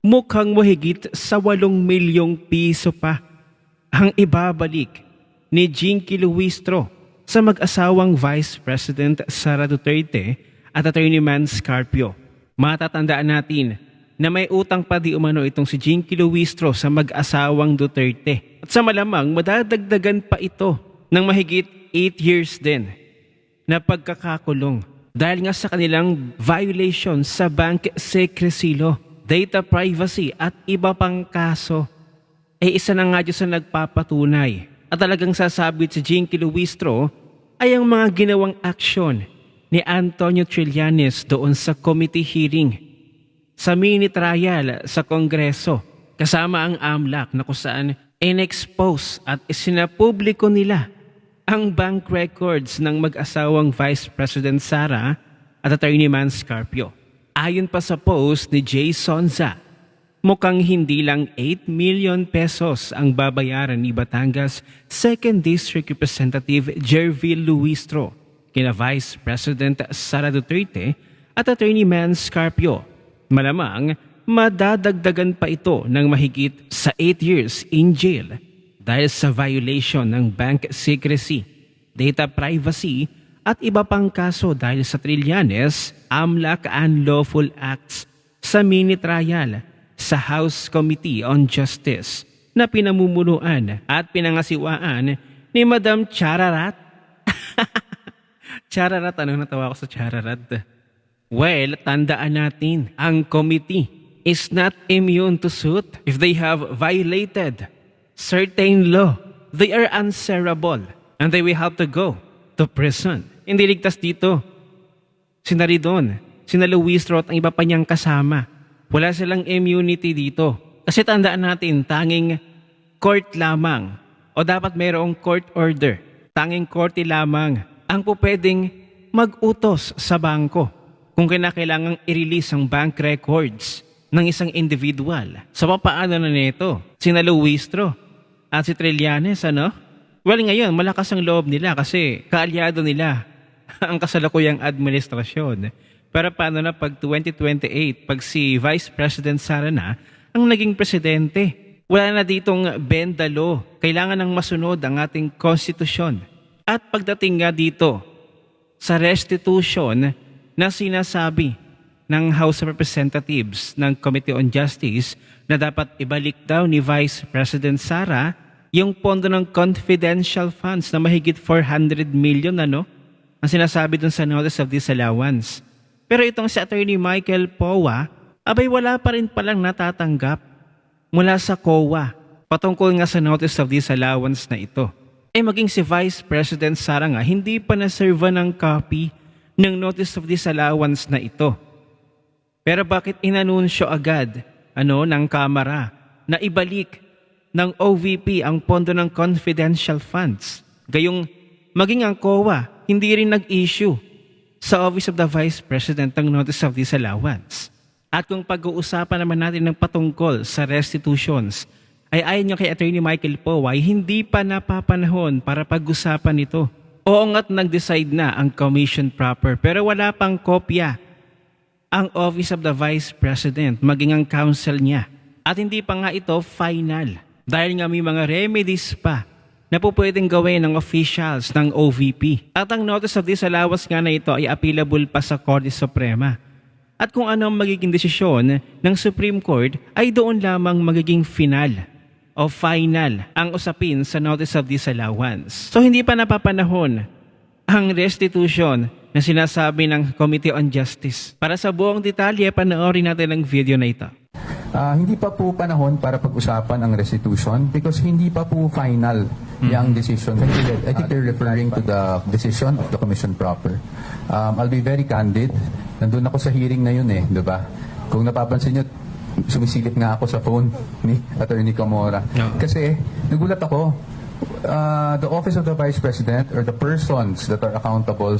mukhang mahigit sa 8 milyong piso pa ang ibabalik ni Jinky Luistro sa mag-asawang Vice President Sara Duterte at Attorney Mans Carpio. Matatandaan natin na may utang pa di umano itong si Jinky Luistro sa mag-asawang Duterte. At sa malamang madadagdagan pa ito ng mahigit 8 years din na pagkakakulong dahil nga sa kanilang violation sa bank secrecy law, data privacy at iba pang kaso. Isa na nga dyan sa nagpapatunay at talagang sasabit si Jinky Luistro ay ang mga ginawang aksyon ni Antonio Trillanes doon sa committee hearing sa mini trial sa Kongreso kasama ang AMLAC na kung saan in-expose at isinapubliko nila ang bank records ng mag-asawang Vice President Sara at Attorney Mans Carpio. Ayon pa sa post ni Jay Sonza, mukhang hindi lang 8 million pesos ang babayaran ni Batangas 2nd District Representative Jervil Luistro kina Vice President Sara Duterte at Attorney Mans Carpio. Malamang madadagdagan pa ito ng mahigit sa 8 years in jail dahil sa violation ng bank secrecy, data privacy at iba pang kaso dahil sa Trillanes, AMLAC unlawful acts sa mini trial sa House Committee on Justice na pinamumunuan at pinangasiwaan ni Madam Chararat. Chararat, ano natawa ko sa Chararat? Well, tandaan natin, ang committee is not immune to suit if they have violated certain law. They are answerable and they will have to go to prison. Hindi ligtas dito. Sina Ridon, sina Luistro at ang iba pa niyang kasama. Wala silang immunity dito. Kasi tandaan natin, tanging court lamang o dapat mayroong court order. Tanging korte lamang ang pupwedeng mag-utos sa bangko kung kinakailangang i-release ang bank records ng isang individual. So paano na nito? Sina Luistro at si Trillanes, ano? Well, ngayon, malakas ang loob nila kasi kaalyado nila ang kasalukuyang administrasyon. Pero paano na pag 2028, pag si Vice President Sara na ang naging presidente? Wala na ditong benda law. Kailangan ng masunod ang ating konstitusyon. At pagdating nga dito sa restitution na sinasabi ng House of Representatives ng Committee on Justice na dapat ibalik daw ni Vice President Sara yung pondo ng confidential funds na mahigit 400 million ang sinasabi dun sa Notice of Disallowance. Pero itong si Attorney Michael Powa, abay wala pa rin palang natatanggap mula sa COA patungkol nga sa Notice of Disallowance na ito. Maging si Vice President Sara nga hindi pa na-serve ng copy ng Notice of Disallowance na ito. Pero bakit inanunsyo agad ng Kamara na ibalik ng OVP ang pondo ng confidential funds? Gayong maging ang COA hindi rin nag-issue sa Office of the Vice President ng Notice of Disallowance. At kung pag-uusapan naman natin ng patungkol sa restitutions, ay ayon nyo kay Attorney Michael Powa ay hindi pa napapanahon para pag-usapan ito. Oo nga't nag-decide na ang commission proper pero wala pang kopya ang Office of the Vice President maging ang counsel niya. At hindi pa nga ito final dahil nga may mga remedies pa na po pwedeng gawin ng officials ng OVP. At ang Notice of Disallowance nga na ito ay appealable pa sa Korte Suprema. At kung ano ang magiging desisyon ng Supreme Court ay doon lamang magiging final o final ang usapin sa Notice of Disallowance. So hindi pa napapanahon ang restitution na sinasabi ng Committee on Justice. Para sa buong detalye, panoorin natin ang video na ito. Hindi pa po panahon para pag-usapan ang restitution because hindi pa po final yung decision. I think they're referring to the decision of the commission proper. I'll be very candid. Nandun ako sa hearing na yun di ba? Kung napapansin nyo, sumisilip nga ako sa phone ni Attorney Camora. No. Kasi nagulat ako, the Office of the Vice President or the persons that are accountable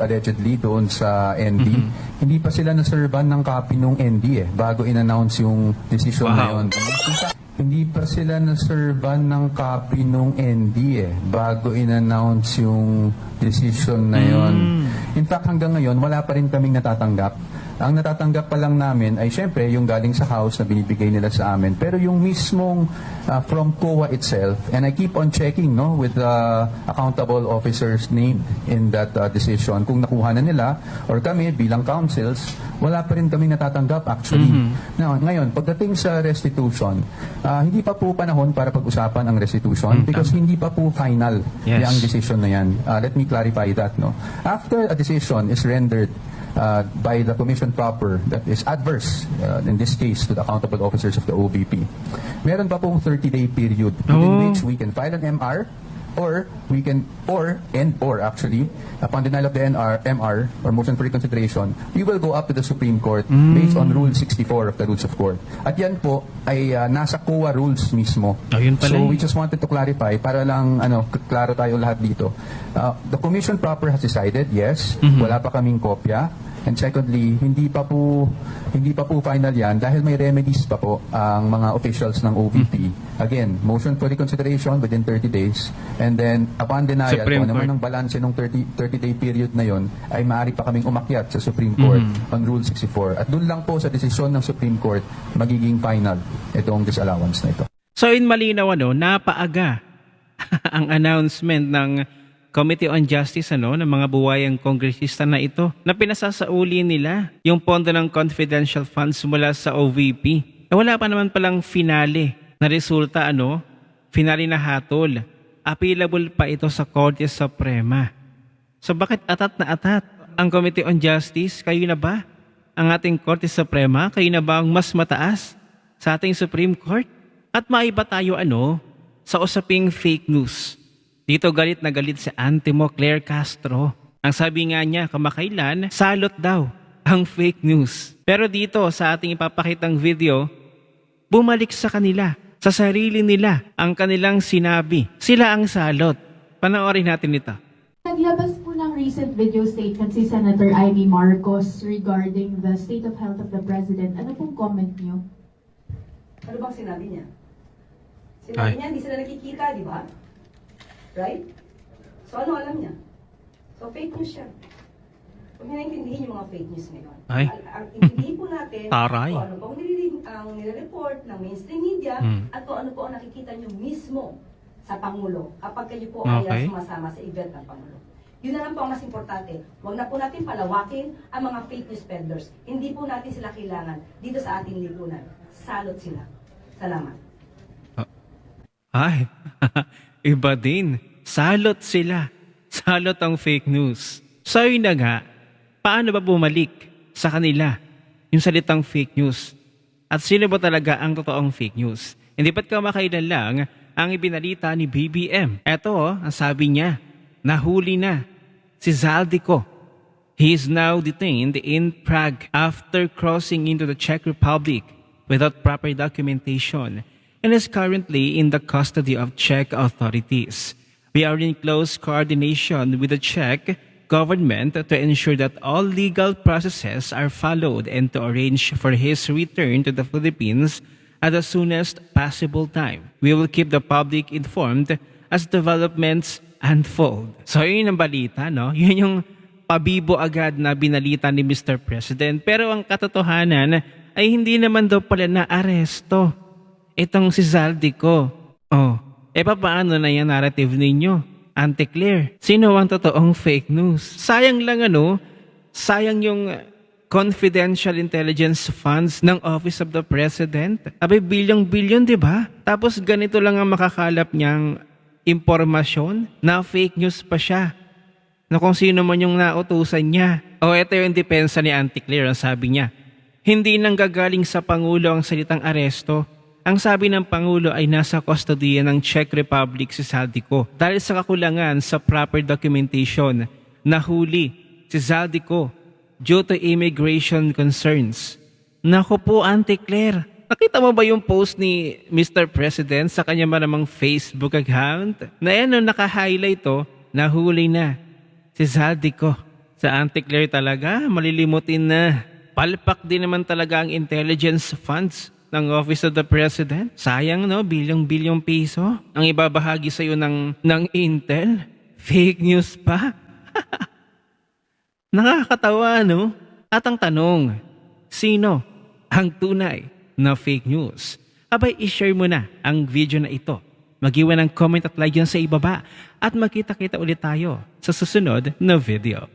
allegedly doon sa ND, hindi pa sila naservan ng copy nung ND bago in-announce yung decision na yun. Hindi pa sila naservan ng copy nung ND bago in-announce yung decision na yun. In fact, hanggang ngayon, wala pa rin kaming natatanggap Ang natatanggap pa lang namin ay syempre yung galing sa House na binibigay nila sa amin. Pero yung mismong from COA itself, and I keep on checking with the accountable officer's name in that decision, kung nakuha na nila or kami bilang councils, wala pa rin kami natatanggap actually. Now, ngayon, pagdating sa restitution, hindi pa po panahon para pag-usapan ang restitution because hindi pa po final yung decision na yan. Let me clarify that. After a decision is rendered by the commission proper that is adverse, in this case, to the accountable officers of the OVP, meron pa pong 30-day period within which we can file an MR or we can, or actually, upon denial of the MR or motion for reconsideration, we will go up to the Supreme Court based on Rule 64 of the Rules of Court. At yan po ay nasa COA rules mismo. Yun pala So we just wanted to clarify para lang klaro tayo lahat dito. The commission proper has decided, yes, wala pa kaming kopya. And secondly, hindi pa po final yan dahil may remedies pa po ang mga officials ng OVP. Again, motion for reconsideration within 30 days. And then, upon denial, Supreme kung naman Court. ang balanse ng 30-day period na yon ay maaari pa kaming umakyat sa Supreme Court on Rule 64. At doon lang po sa desisyon ng Supreme Court magiging final itong disallowance na ito. So in malinaw, napaaga ang announcement ng Committee on Justice ng mga buwayang kongresista na ito na pinasasauli nila yung pondo ng confidential funds mula sa OVP. Wala pa naman palang finale na resulta, finale na hatol. Appealable pa ito sa Korte Suprema. So bakit atat na atat ang Committee on Justice? Kayo na ba? Ang ating Korte Suprema, kayo na ba ang mas mataas sa ating Supreme Court? At maiba tayo sa usaping fake news. Dito galit na galit si Antimo Claire Castro. Ang sabi nga niya kamakailan, salot daw ang fake news. Pero dito sa ating ipapakitang video, bumalik sa kanila, sa sarili nila ang kanilang sinabi. Sila ang salot. Panoorin natin ito. Naglabas po ng recent video statement si Senator Amy Marcos regarding the state of health of the President. Ano pong comment niyo? Ano bang sinabi niya? Sinabi niya, hindi sila nakikita, di ba? Right? So ano alam niya? So fake news siya. Huwag niya naintindihin yung mga fake news ngayon. Ay. Ang intindihin po natin Taray. kung ano po ang nire-report ng mainstream media at kung ano po ang nakikita niyo mismo sa Pangulo kapag kayo po ay sumasama sa event ng Pangulo. Yun na lang po ang mas importante. Huwag na po natin palawakin ang mga fake news peddlers. Hindi po natin sila kailangan dito sa ating lipunan. Salot sila. Salamat. Ay, iba din. Salot sila. Salot ang fake news. So yun na nga, paano ba bumalik sa kanila yung salitang fake news? At sino ba talaga ang totoong fake news? Hindi ba't kamakailan lang ang ibinalita ni BBM? Eto, ang sabi niya, nahuli na si Zaldico. He is now detained in Prague after crossing into the Czech Republic without proper documentation and is currently in the custody of Czech authorities. We are in close coordination with the Czech government to ensure that all legal processes are followed and to arrange for his return to the Philippines at the soonest possible time. We will keep the public informed as developments unfold. So yun ang balita, Yun yung pabibo agad na binalita ni Mr. President. Pero ang katotohanan ay hindi naman daw pala na-aresto itong si Zaldico. Paano na yung narrative ninyo? Auntie Claire, sino ang totoong fake news? Sayang lang sayang yung confidential intelligence funds ng Office of the President. Abay, bilyon-bilyon, di ba? Tapos ganito lang ang makakalap niyang impormasyon na fake news pa siya. Na kung sino man yung nautusan niya. Ito yung depensa ni Auntie Claire, ang sabi niya. Hindi nang gagaling sa Pangulo ang salitang aresto. Ang sabi ng Pangulo ay nasa kustodiya ng Czech Republic si Zaldico dahil sa kakulangan sa proper documentation. Nahuli si Zaldico due to immigration concerns. Naku po, Auntie Claire, nakita mo ba yung post ni Mr. President sa kanya maramang Facebook account? Na naka-highlight nahuli na si Zaldico. Sa Auntie Claire talaga, malilimutin na. Palpak din naman talaga ang intelligence funds ng Office of the President. Sayang, bilyong-bilyong piso ang ibabahagi sa iyo ng Intel. Fake news pa. Nakakatawa, At ang tanong, Sino ang tunay na fake news? Abay, ishare mo na ang video na ito. Mag-iwan ng comment at like yan sa ibaba at magkita-kita ulit tayo sa susunod na video.